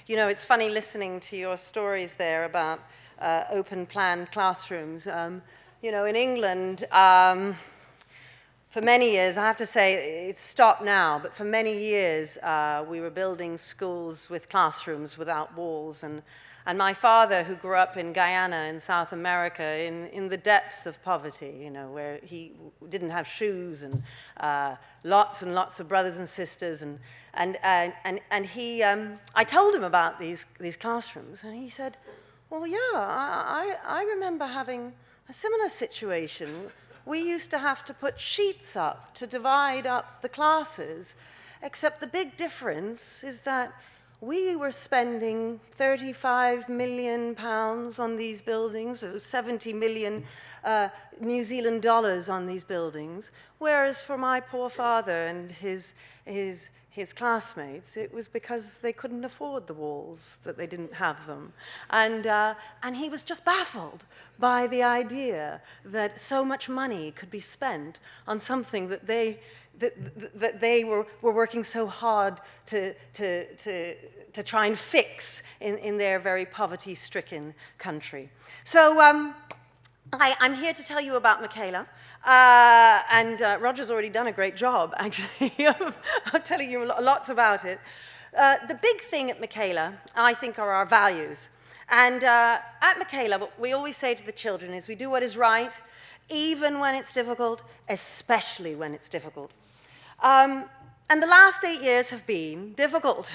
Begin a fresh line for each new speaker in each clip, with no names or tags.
You know, it's funny listening to your stories there about open plan classrooms. You know, in England, for many years, I have to say, it's stopped now, but for many years, we were building schools with classrooms without walls. And my father, who grew up in Guyana in South America, in the depths of poverty, you know, where he didn't have shoes and lots and lots of brothers and sisters, and he, I told him about these classrooms, and he said, well, yeah, I remember having a similar situation. We used to have to put sheets up to divide up the classes, except the big difference is that we were spending £35 million on these buildings, or 70 million New Zealand dollars on these buildings, whereas for my poor father and his classmates, it was because they couldn't afford the walls that they didn't have them. And he was just baffled by the idea that so much money could be spent on something that they were working so hard to try and fix in their very poverty-stricken country. So I'm here to tell you about Michaela. And Roger's already done a great job, actually, of telling you lots about it. The big thing at Michaela, I think, are our values. And at Michaela, what we always say to the children is we do what is right, even when it's difficult, especially when it's difficult. And the last 8 years have been difficult.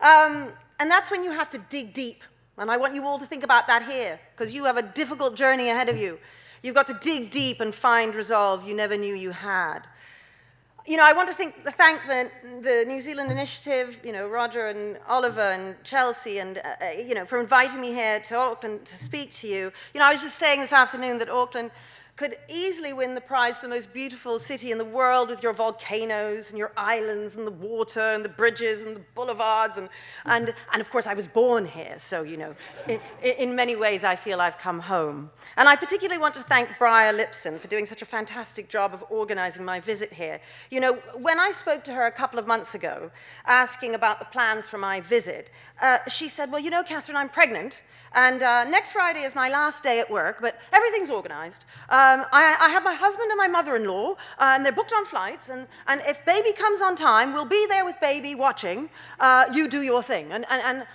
And that's when you have to dig deep. And I want you all to think about that here, because you have a difficult journey ahead of you. You've got to dig deep and find resolve you never knew you had. You know, I want to thank the New Zealand Initiative, you know, Roger and Oliver and Chelsea, and, you know, for inviting me here to Auckland to speak to you. You know, I was just saying this afternoon that Auckland could easily win the prize for the most beautiful city in the world with your volcanoes and your islands and the water and the bridges and the boulevards. And of course, I was born here, so, you know, in many ways, I feel I've come home. And I particularly want to thank Briar Lipson for doing such a fantastic job of organizing my visit here. You know, when I spoke to her a couple of months ago, asking about the plans for my visit, she said, well, you know, Catherine, I'm pregnant, and next Friday is my last day at work, but everything's organized. I have my husband and my mother-in-law, and they're booked on flights, and if baby comes on time, we'll be there with baby watching. You do your thing. And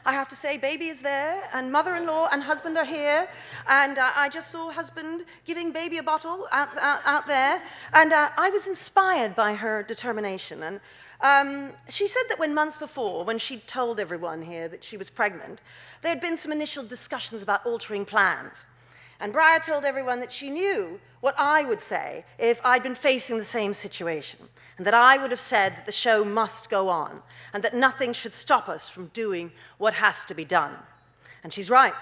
I have to say, baby is there, and mother-in-law and husband are here, and I just saw husband giving baby a bottle out there, and I was inspired by her determination. And she said that when months before, when she'd told everyone here that she was pregnant, there had been some initial discussions about altering plans. And Briar told everyone that she knew what I would say if I'd been facing the same situation, and that I would have said that the show must go on, and that nothing should stop us from doing what has to be done. And she's right.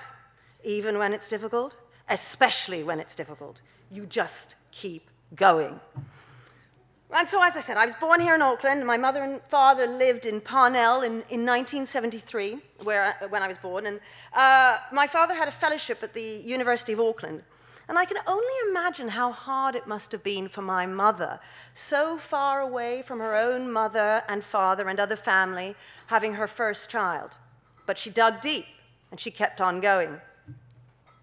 Even when it's difficult, especially when it's difficult, you just keep going. And so, as I said, I was born here in Auckland, and my mother and father lived in Parnell in 1973, when I was born. And my father had a fellowship at the University of Auckland. And I can only imagine how hard it must have been for my mother, so far away from her own mother and father and other family, having her first child. But she dug deep, and she kept on going.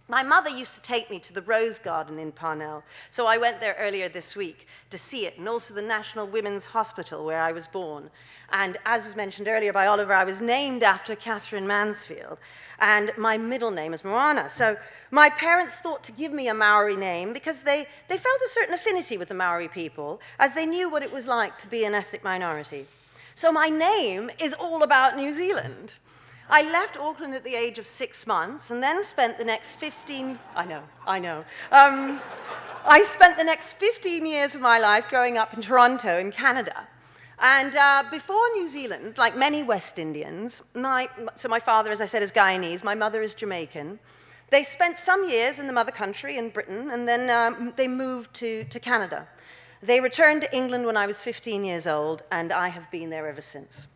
My mother used to take me to the Rose Garden in Parnell, so I went there earlier this week to see it, and also the National Women's Hospital where I was born. And as was mentioned earlier by Oliver, I was named after Catherine Mansfield, and my middle name is Moana. So my parents thought to give me a Maori name because they felt a certain affinity with the Maori people, as they knew what it was like to be an ethnic minority. So my name is all about New Zealand. I left Auckland at the age of 6 months and then spent the next 15... I know. I spent the next 15 years of my life growing up in Toronto in Canada. And before New Zealand, like many West Indians, so my father, as I said, is Guyanese, my mother is Jamaican. They spent some years in the mother country in Britain, and then they moved to Canada. They returned to England when I was 15 years old, and I have been there ever since.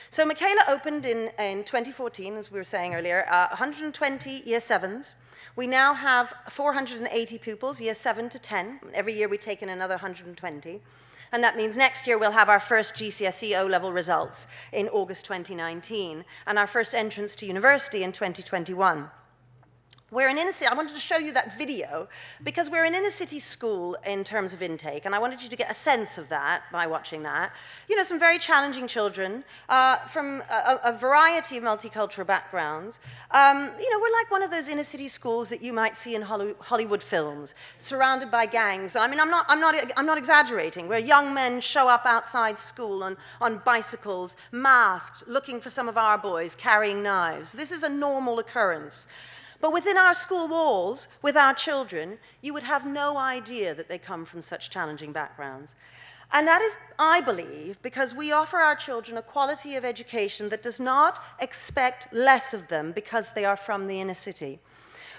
So Michaela opened in 2014, as we were saying earlier, 120 Year 7s. We now have 480 pupils, Year 7 to 10. Every year we take in another 120. And that means next year we'll have our first GCSE O-level results in August 2019, and our first entrance to university in 2021. We're an inner city. I wanted to show you that video because we're an inner city school in terms of intake, and I wanted you to get a sense of that by watching that. You know, some very challenging children from a variety of multicultural backgrounds. You know, we're like one of those inner city schools that you might see in Hollywood films, surrounded by gangs. I mean, I'm not exaggerating, where young men show up outside school on bicycles, masked, looking for some of our boys, carrying knives. This is a normal occurrence. But within our school walls, with our children, you would have no idea that they come from such challenging backgrounds. And that is, I believe, because we offer our children a quality of education that does not expect less of them because they are from the inner city.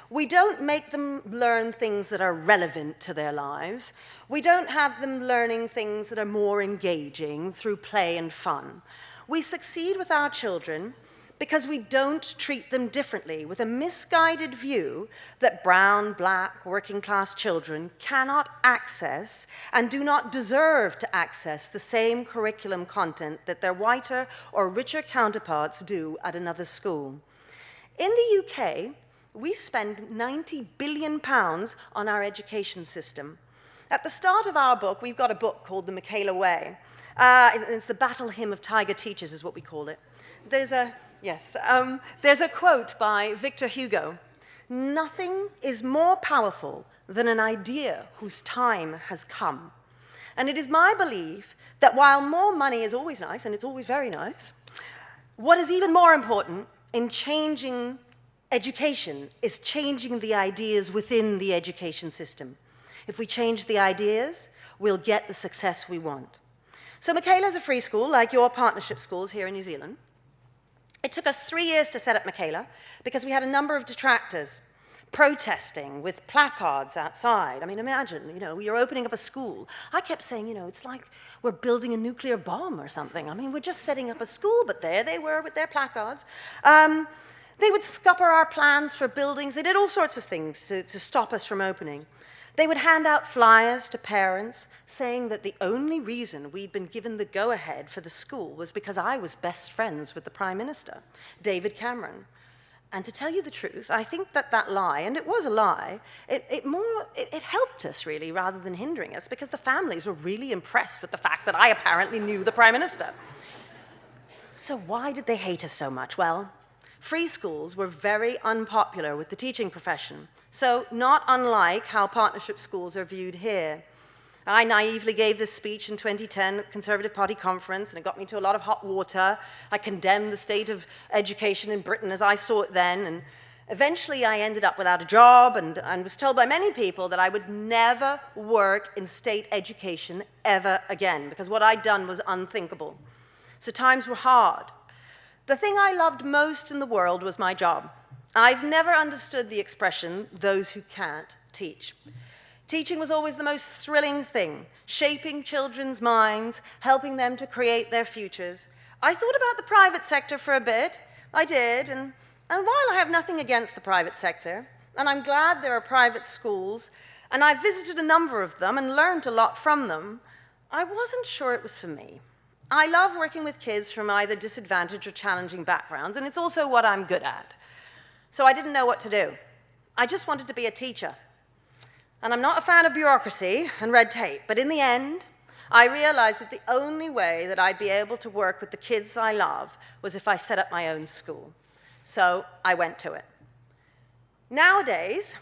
We don't make them learn things that are relevant to their lives. We don't have them learning things that are more engaging through play and fun. We succeed with our children because we don't treat them differently, with a misguided view that brown, black, working-class children cannot access and do not deserve to access the same curriculum content that their whiter or richer counterparts do at another school. In the UK, we spend £90 billion on our education system. At the start of our book, we've got a book called The Michaela Way. It's the battle hymn of tiger teachers is what we call it. There's a quote by Victor Hugo. "Nothing is more powerful than an idea whose time has come." And it is my belief that while more money is always nice, and it's always very nice, what is even more important in changing education is changing the ideas within the education system. If we change the ideas, we'll get the success we want. So Michaela's a free school, like your partnership schools here in New Zealand. It took us 3 years to set up Michaela because we had a number of detractors protesting with placards outside. I mean, imagine, you know, you're opening up a school. I kept saying, you know, it's like we're building a nuclear bomb or something. I mean, we're just setting up a school, but there they were with their placards. They would scupper our plans for buildings. They did all sorts of things to stop us from opening. They would hand out flyers to parents saying that the only reason we'd been given the go-ahead for the school was because I was best friends with the Prime Minister, David Cameron. And to tell you the truth, I think that lie, and it was a lie, it helped us really rather than hindering us because the families were really impressed with the fact that I apparently knew the Prime Minister. So why did they hate us so much? Well, free schools were very unpopular with the teaching profession, so not unlike how partnership schools are viewed here. I naively gave this speech in 2010 at the Conservative Party conference, and it got me to a lot of hot water. I condemned the state of education in Britain as I saw it then, and eventually I ended up without a job and was told by many people that I would never work in state education ever again, because what I'd done was unthinkable. So times were hard. The thing I loved most in the world was my job. I've never understood the expression, "those who can't teach." Teaching was always the most thrilling thing, shaping children's minds, helping them to create their futures. I thought about the private sector for a bit. I did, and while I have nothing against the private sector, and I'm glad there are private schools, and I've visited a number of them and learned a lot from them, I wasn't sure it was for me. I love working with kids from either disadvantaged or challenging backgrounds, and it's also what I'm good at. So I didn't know what to do. I just wanted to be a teacher. And I'm not a fan of bureaucracy and red tape, but in the end, I realized that the only way that I'd be able to work with the kids I love was if I set up my own school. So I went to it. Nowadays,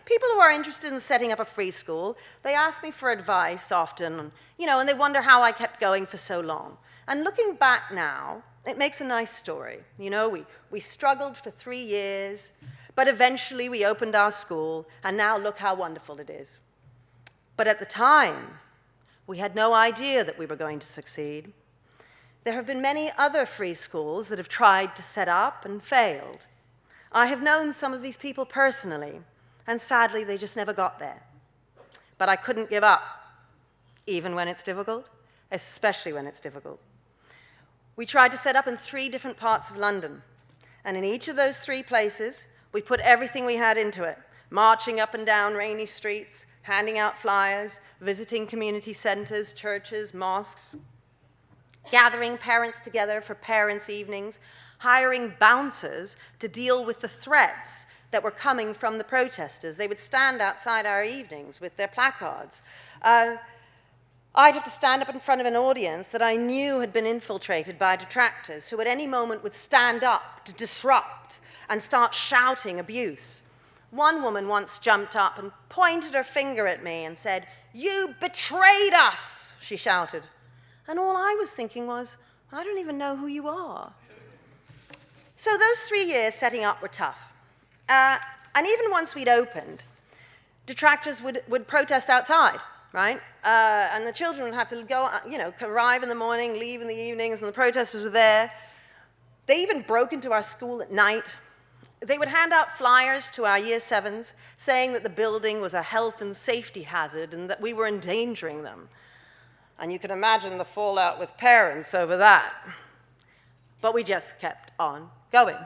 people who are interested in setting up a free school, they ask me for advice often, and they wonder how I kept going for so long. And looking back now, it makes a nice story. We struggled for 3 years, but eventually we opened our school, and now look how wonderful it is. But at the time, we had no idea that we were going to succeed. There have been many other free schools that have tried to set up and failed. I have known some of these people personally, and sadly, they just never got there. But I couldn't give up, even when it's difficult, especially when it's difficult. We tried to set up in 3 different parts of London, and in each of those 3 places, we put everything we had into it, marching up and down rainy streets, handing out flyers, visiting community centers, churches, mosques, gathering parents together for parents' evenings, hiring bouncers to deal with the threats that were coming from the protesters. They would stand outside our evenings with their placards. I'd have to stand up in front of an audience that I knew had been infiltrated by detractors who at any moment would stand up to disrupt and start shouting abuse. One woman once jumped up and pointed her finger at me and said, "You betrayed us," she shouted. And all I was thinking was, I don't even know who you are. So those 3 years setting up were tough. And even once we'd opened, detractors would protest outside, right? And the children would have to go, arrive in the morning, leave in the evenings, and the protesters were there. They even broke into our school at night. They would hand out flyers to our year 7s saying that the building was a health and safety hazard and that we were endangering them. And you can imagine the fallout with parents over that. But we just kept on going.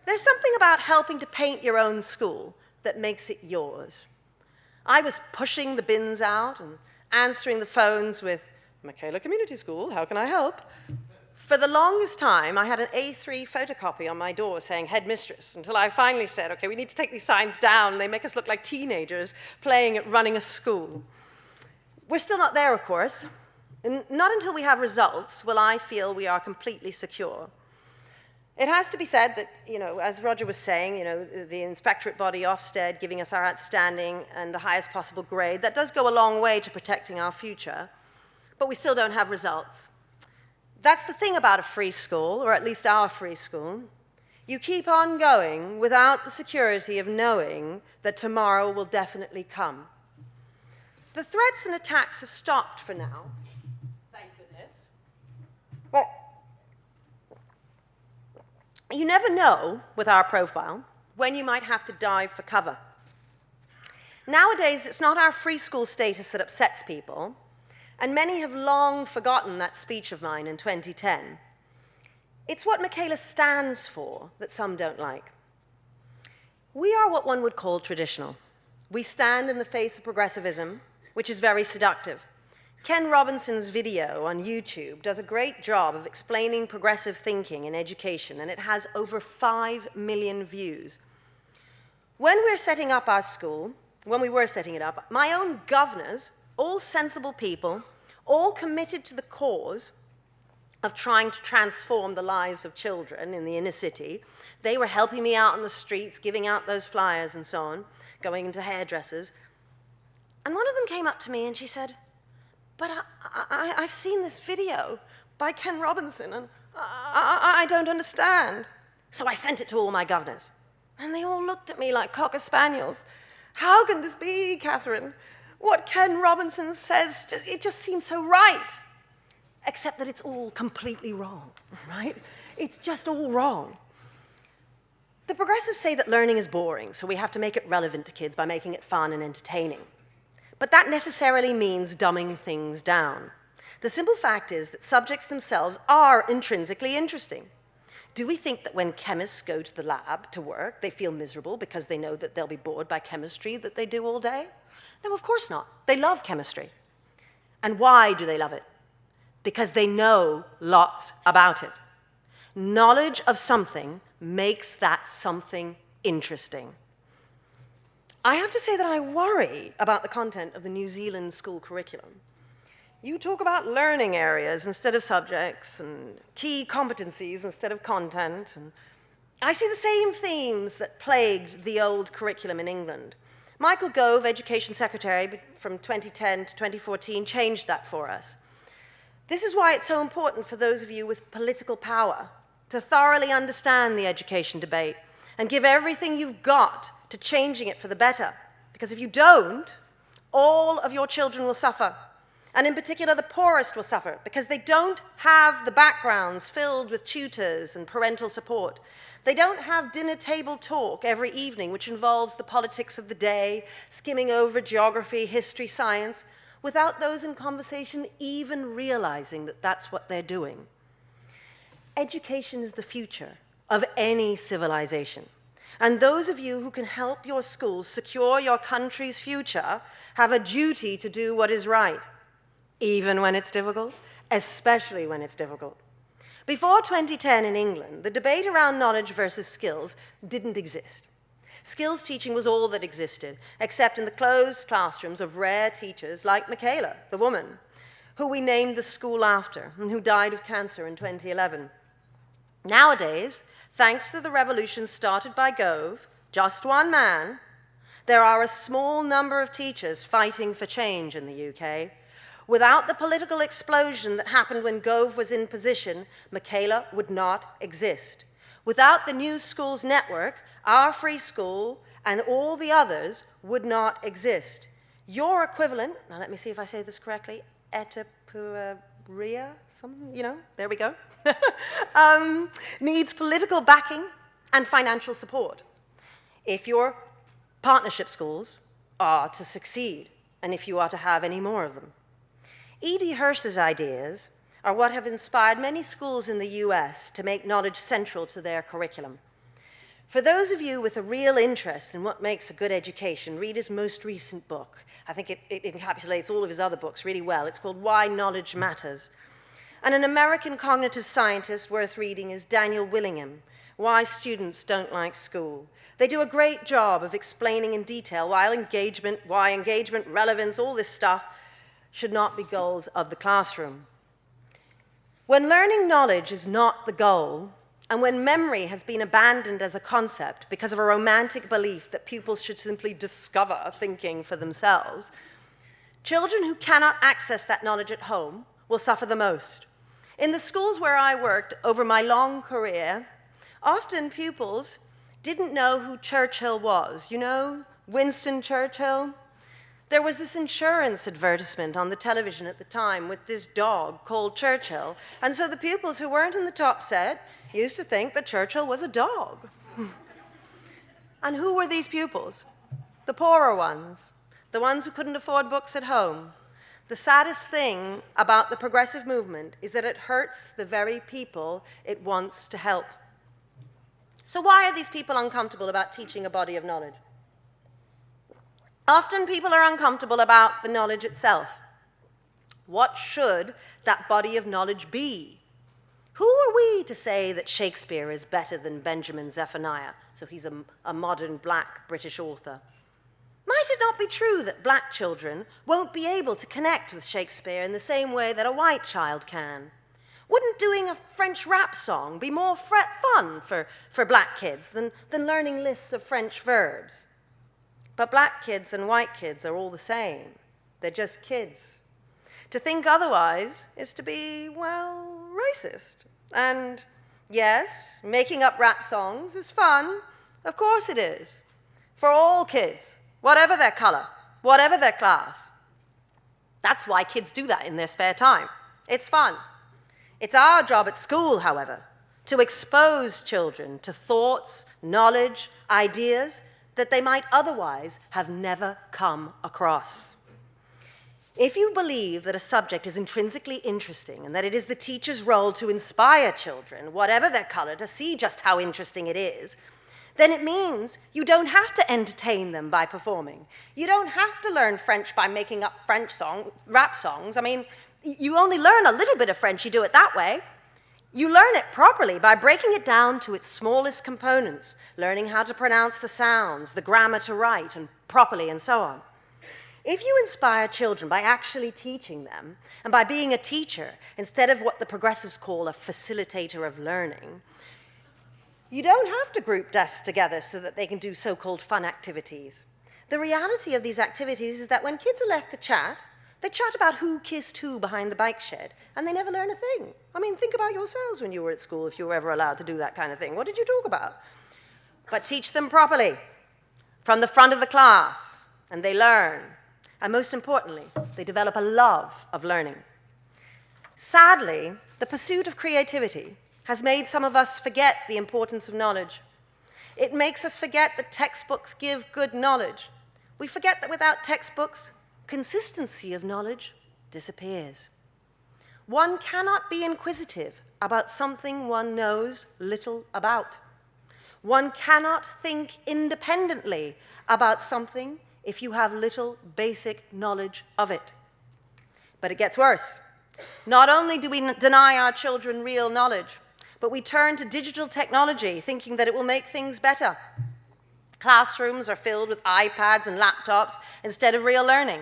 There's something about helping to paint your own school that makes it yours. I was pushing the bins out and answering the phones with, "Michaela Community School, how can I help?" For the longest time, I had an A3 photocopy on my door saying headmistress, until I finally said, okay, we need to take these signs down. They make us look like teenagers playing at running a school. We're still not there, of course. And not until we have results will I feel we are completely secure. It has to be said that, as Roger was saying, the inspectorate body Ofsted giving us our outstanding and the highest possible grade, that does go a long way to protecting our future, but we still don't have results. That's the thing about a free school, or at least our free school. You keep on going without the security of knowing that tomorrow will definitely come. The threats and attacks have stopped for now, thank goodness. But you never know, with our profile, when you might have to dive for cover. Nowadays, it's not our free school status that upsets people, and many have long forgotten that speech of mine in 2010. It's what Michaela stands for that some don't like. We are what one would call traditional. We stand in the face of progressivism, which is very seductive. Ken Robinson's video on YouTube does a great job of explaining progressive thinking in education, and it has over 5 million views. When we were setting up our school, my own governors, all sensible people, all committed to the cause of trying to transform the lives of children in the inner city. They were helping me out on the streets, giving out those flyers and so on, going into hairdressers. And one of them came up to me and she said, "But I've seen this video by Ken Robinson and I don't understand." So I sent it to all my governors. And they all looked at me like cocker spaniels. "How can this be, Katharine? What Ken Robinson says, it just seems so right." Except that it's all completely wrong, right? It's just all wrong. The progressives say that learning is boring, so we have to make it relevant to kids by making it fun and entertaining. But that necessarily means dumbing things down. The simple fact is that subjects themselves are intrinsically interesting. Do we think that when chemists go to the lab to work, they feel miserable because they know that they'll be bored by chemistry that they do all day? No, of course not. They love chemistry. And why do they love it? Because they know lots about it. Knowledge of something makes that something interesting. I have to say that I worry about the content of the New Zealand school curriculum. You talk about learning areas instead of subjects, and key competencies instead of content. And I see the same themes that plagued the old curriculum in England. Michael Gove, Education Secretary from 2010 to 2014, changed that for us. This is why it's so important for those of you with political power to thoroughly understand the education debate and give everything you've got to changing it for the better. Because if you don't, all of your children will suffer. And in particular, the poorest will suffer because they don't have the backgrounds filled with tutors and parental support. They don't have dinner table talk every evening, which involves the politics of the day, skimming over geography, history, science, without those in conversation even realizing that that's what they're doing. Education is the future of any civilization. And those of you who can help your schools secure your country's future have a duty to do what is right, even when it's difficult, especially when it's difficult. Before 2010 in England, the debate around knowledge versus skills didn't exist. Skills teaching was all that existed, except in the closed classrooms of rare teachers like Michaela, the woman, who we named the school after, and who died of cancer in 2011. Nowadays, thanks to the revolution started by Gove, just one man, there are a small number of teachers fighting for change in the UK. Without the political explosion that happened when Gove was in position, Michaela would not exist. Without the New Schools Network, our free school and all the others would not exist. Your equivalent, now let me see if I say this correctly, Etapuria, something, there we go, needs political backing and financial support if your partnership schools are to succeed and if you are to have any more of them. E.D. Hirsch's ideas are what have inspired many schools in the US to make knowledge central to their curriculum. For those of you with a real interest in what makes a good education, read his most recent book. I think it encapsulates all of his other books really well. It's called Why Knowledge Matters. And an American cognitive scientist worth reading is Daniel Willingham, Why Students Don't Like School. They do a great job of explaining in detail why engagement, relevance, all this stuff should not be goals of the classroom. When learning knowledge is not the goal, and when memory has been abandoned as a concept because of a romantic belief that pupils should simply discover thinking for themselves, children who cannot access that knowledge at home will suffer the most. In the schools where I worked over my long career, often pupils didn't know who Churchill was. You know, Winston Churchill? There was this insurance advertisement on the television at the time with this dog called Churchill, and so the pupils who weren't in the top set used to think that Churchill was a dog. And who were these pupils? The poorer ones, the ones who couldn't afford books at home. The saddest thing about the progressive movement is that it hurts the very people it wants to help. So why are these people uncomfortable about teaching a body of knowledge? Often people are uncomfortable about the knowledge itself. What should that body of knowledge be? Who are we to say that Shakespeare is better than Benjamin Zephaniah, so he's a modern black British author? Might it not be true that black children won't be able to connect with Shakespeare in the same way that a white child can? Wouldn't doing a French rap song be more fun for black kids than learning lists of French verbs? But black kids and white kids are all the same. They're just kids. To think otherwise is to be, well, racist. And yes, making up rap songs is fun. Of course it is. For all kids, whatever their color, whatever their class. That's why kids do that in their spare time. It's fun. It's our job at school, however, to expose children to thoughts, knowledge, ideas that they might otherwise have never come across. If you believe that a subject is intrinsically interesting and that it is the teacher's role to inspire children, whatever their color, to see just how interesting it is, then it means you don't have to entertain them by performing. You don't have to learn French by making up rap songs. I mean, you only learn a little bit of French, you do it that way. You learn it properly by breaking it down to its smallest components, learning how to pronounce the sounds, the grammar to write, and properly, and so on. If you inspire children by actually teaching them, and by being a teacher, instead of what the progressives call a facilitator of learning, you don't have to group desks together so that they can do so-called fun activities. The reality of these activities is that when kids are left to chat, they chat about who kissed who behind the bike shed, and they never learn a thing. I mean, think about yourselves when you were at school, if you were ever allowed to do that kind of thing. What did you talk about? But teach them properly, from the front of the class, and they learn. And most importantly, they develop a love of learning. Sadly, the pursuit of creativity has made some of us forget the importance of knowledge. It makes us forget that textbooks give good knowledge. We forget that without textbooks, consistency of knowledge disappears. One cannot be inquisitive about something one knows little about. One cannot think independently about something if you have little basic knowledge of it. But it gets worse. Not only do we deny our children real knowledge, but we turn to digital technology thinking that it will make things better. Classrooms are filled with iPads and laptops instead of real learning.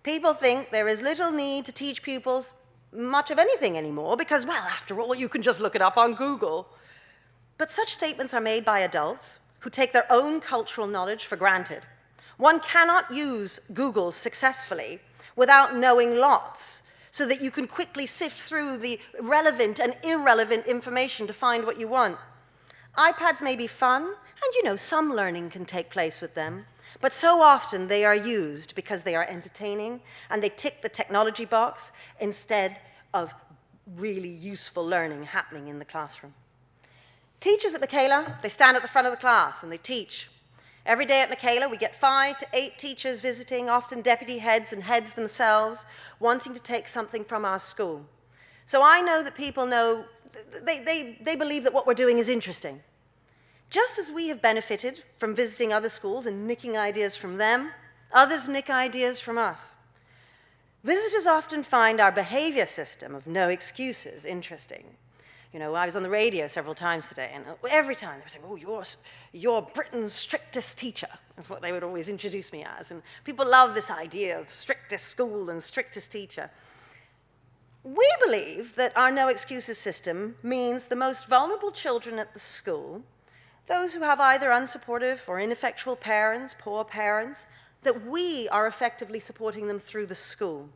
People think there is little need to teach pupils much of anything anymore because, well, after all, you can just look it up on Google. But such statements are made by adults who take their own cultural knowledge for granted. One cannot use Google successfully without knowing lots, so that you can quickly sift through the relevant and irrelevant information to find what you want. iPads may be fun, and you know, some learning can take place with them, but so often they are used because they are entertaining and they tick the technology box instead of really useful learning happening in the classroom. Teachers at Michaela, they stand at the front of the class and they teach. Every day at Michaela, we get 5 to 8 teachers visiting, often deputy heads and heads themselves, wanting to take something from our school. So I know that people know, they believe that what we're doing is interesting. Just as we have benefited from visiting other schools and nicking ideas from them, others nick ideas from us. Visitors often find our behavior system of no excuses interesting. You know, I was on the radio several times today, and every time they were saying, oh, you're Britain's strictest teacher. That's what they would always introduce me as. And people love this idea of strictest school and strictest teacher. We believe that our no excuses system means the most vulnerable children at the school, those who have either unsupportive or ineffectual parents, poor parents, that we are effectively supporting them through the school.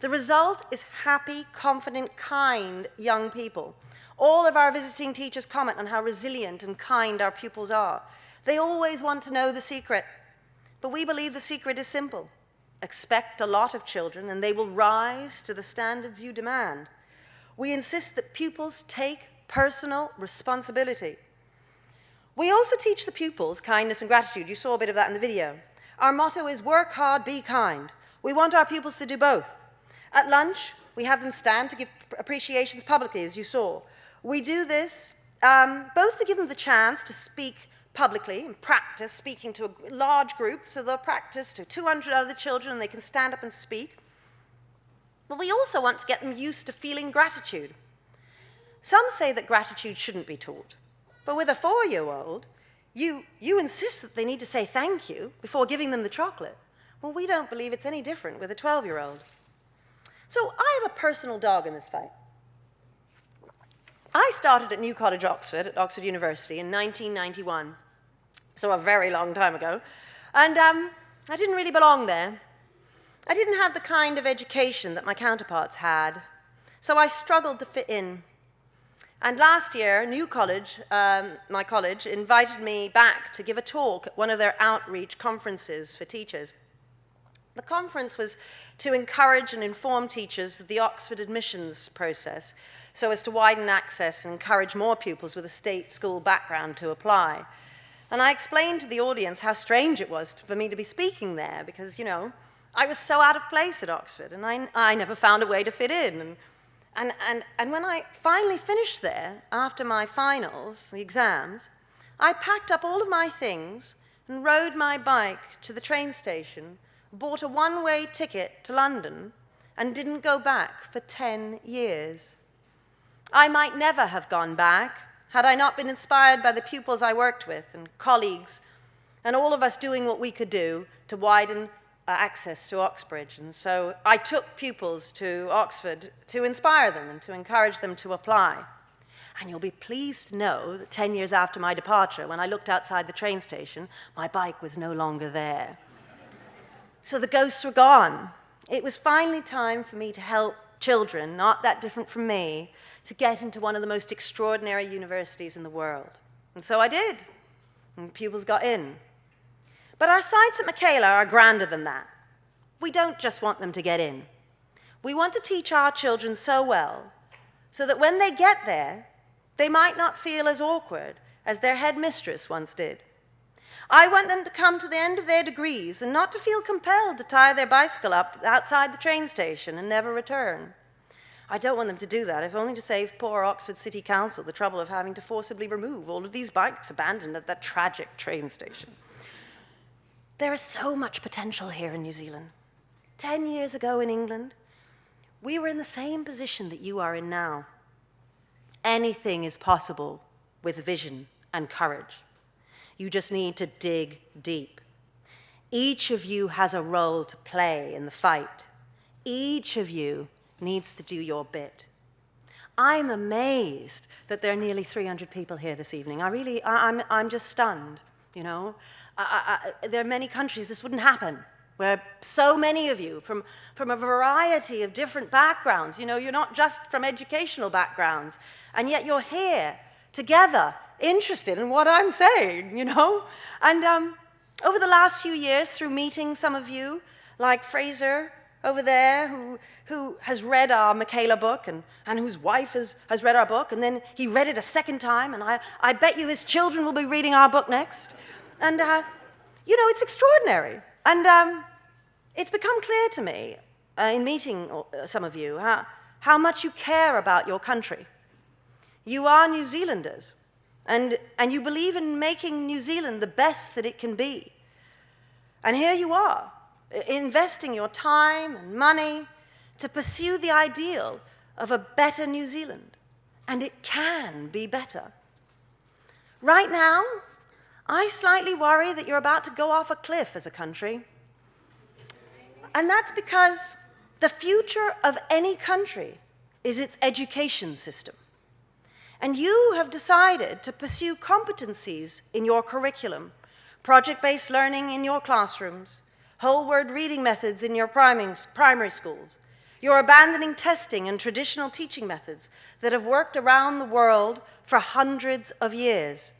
The result is happy, confident, kind young people. All of our visiting teachers comment on how resilient and kind our pupils are. They always want to know the secret, but we believe the secret is simple. Expect a lot of children and they will rise to the standards you demand. We insist that pupils take personal responsibility. We also teach the pupils kindness and gratitude. You saw a bit of that in the video. Our motto is work hard, be kind. We want our pupils to do both. At lunch, we have them stand to give appreciations publicly, as you saw. We do this both to give them the chance to speak publicly and practice speaking to a large group, so they'll practice to 200 other children and they can stand up and speak. But we also want to get them used to feeling gratitude. Some say that gratitude shouldn't be taught, but with a 4-year-old, you insist that they need to say thank you before giving them the chocolate. Well, we don't believe it's any different with a 12-year-old. So I have a personal dog in this fight. I started at New College, Oxford, at Oxford University in 1991, so a very long time ago, and I didn't really belong there. I didn't have the kind of education that my counterparts had, so I struggled to fit in. And last year, New College, my college, invited me back to give a talk at one of their outreach conferences for teachers. The conference was to encourage and inform teachers of the Oxford admissions process so as to widen access and encourage more pupils with a state school background to apply. And I explained to the audience how strange it was for me to be speaking there because, you know, I was so out of place at Oxford and I never found a way to fit in. And when I finally finished there, after my finals, the exams, I packed up all of my things and rode my bike to the train station, bought a one-way ticket to London, and didn't go back for 10 years. I might never have gone back had I not been inspired by the pupils I worked with and colleagues, and all of us doing what we could do to widen access to Oxbridge. And so I took pupils to Oxford to inspire them and to encourage them to apply. And you'll be pleased to know that 10 years after my departure, when I looked outside the train station, my bike was no longer there. So the ghosts were gone. It was finally time for me to help children, not that different from me, to get into one of the most extraordinary universities in the world. And so I did, and pupils got in. But our sights at Michaela are grander than that. We don't just want them to get in. We want to teach our children so well so that when they get there, they might not feel as awkward as their headmistress once did. I want them to come to the end of their degrees and not to feel compelled to tie their bicycle up outside the train station and never return. I don't want them to do that, if only to save poor Oxford City Council the trouble of having to forcibly remove all of these bikes abandoned at that tragic train station. There is so much potential here in New Zealand. 10 years ago in England, we were in the same position that you are in now. Anything is possible with vision and courage. You just need to dig deep. Each of you has a role to play in the fight. Each of you needs to do your bit. I'm amazed that there are nearly 300 people here this evening. I'm just stunned, you know. There are many countries this wouldn't happen, where so many of you from a variety of different backgrounds, you know, you're not just from educational backgrounds, and yet you're here together, interested in what I'm saying, you know. And over the last few years, through meeting some of you, like Fraser over there, who has read our Michaela book and whose wife has read our book, and then he read it a second time, and I bet you his children will be reading our book next. And, you know, it's extraordinary. And it's become clear to me in meeting some of you how much you care about your country. You are New Zealanders, and you believe in making New Zealand the best that it can be. And here you are, investing your time and money to pursue the ideal of a better New Zealand. And it can be better. Right now, I slightly worry that you're about to go off a cliff as a country. And that's because the future of any country is its education system. And you have decided to pursue competencies in your curriculum, project-based learning in your classrooms, whole word reading methods in your primary schools. You're abandoning testing and traditional teaching methods that have worked around the world for hundreds of years.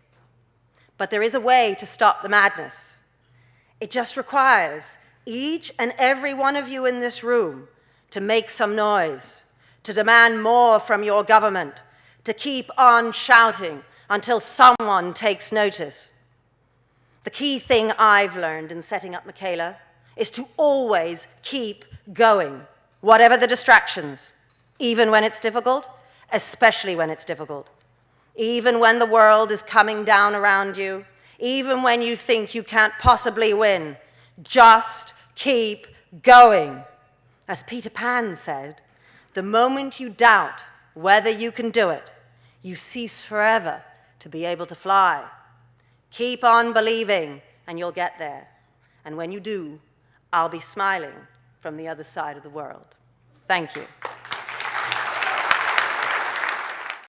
But there is a way to stop the madness. It just requires each and every one of you in this room to make some noise, to demand more from your government, to keep on shouting until someone takes notice. The key thing I've learned in setting up Michaela is to always keep going, whatever the distractions, even when it's difficult, especially when it's difficult. Even when the world is coming down around you, even when you think you can't possibly win, just keep going. As Peter Pan said, the moment you doubt whether you can do it, you cease forever to be able to fly. Keep on believing, and you'll get there. And when you do, I'll be smiling from the other side of the world. Thank you.